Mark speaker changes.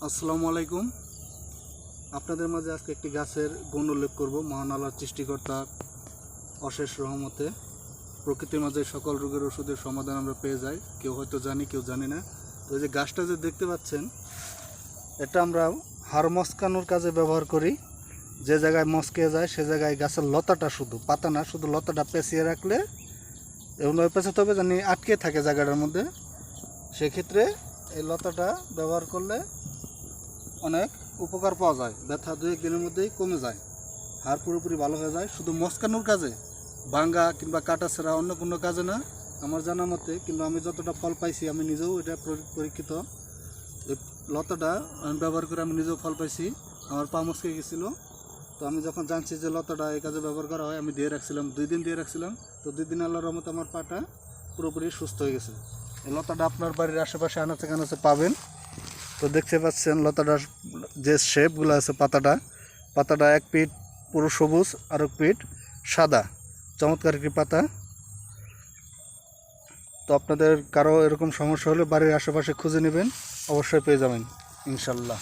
Speaker 1: আসসালামু আলাইকুম। আপনাদের মাঝে আজকে একটি গাছের গুণ উল্লেখ করব। মহান আল্লাহর সৃষ্টিকর্তার অশেষ রহমতে প্রকৃতির মাঝে সকল রোগের ওষুধের সমাধান আমরা পেয়ে যাই। কেউ হয়তো জানি, কেউ জানি না। তো এই যে গাছটা যে দেখতে পাচ্ছেন, এটা আমরা হাড় মস্কানোর কাজে ব্যবহার করি। যে জায়গায় মস্কে যায় সে জায়গায় গাছের লতাটা, শুধু পাতা না, শুধু লতাটা পেঁচিয়ে রাখলে এমনভাবে পেঁচাতে হবে জানি আটকে থাকে জায়গাটার মধ্যে। সেক্ষেত্রে এই লতাটা ব্যবহার করলে অনেক উপকার পাওয়া যায়। ব্যথা 2-1 দিনের মধ্যেই কমে যায়, হাড় পুরোপুরি ভালো হয়ে যায়। শুধু মস্কানোর কাজে, ভাঙ্গা কিংবা কাটা ছাড়া অন্য কোনো কাজে না আমার জানা মতে। কিন্তু আমি যতটা ফল পাইছি, আমি নিজেও এটা পরীক্ষিত। এই লতাটা আমি ব্যবহার করে আমি নিজেও ফল পাইছি। আমার পা মস্কে গেছিলো, তো আমি যখন জানছি যে লতাটা এই কাজে ব্যবহার করা হয়, আমি দিয়ে রাখছিলাম 2 দিন দিয়ে রাখছিলাম। তো 2 দিন আল্লাহর রহমতে আমার পাটা পুরোপুরি সুস্থ হয়ে গেছে। এই লতাটা আপনার বাড়ির আশেপাশে আনাচে কানাচে পাবেন। তো দেখতে পাচ্ছেন লতাটার যে শেপগুলো আছে, পাতাটা এক পিঠ পুরো সবুজ আর এক পিঠ সাদা, চমৎকার একটি পাতা। তো আপনাদের কারো এরকম সমস্যা হলে বাড়ির আশেপাশে খুঁজে নেবেন, অবশ্যই পেয়ে যাবেন ইনশাল্লাহ।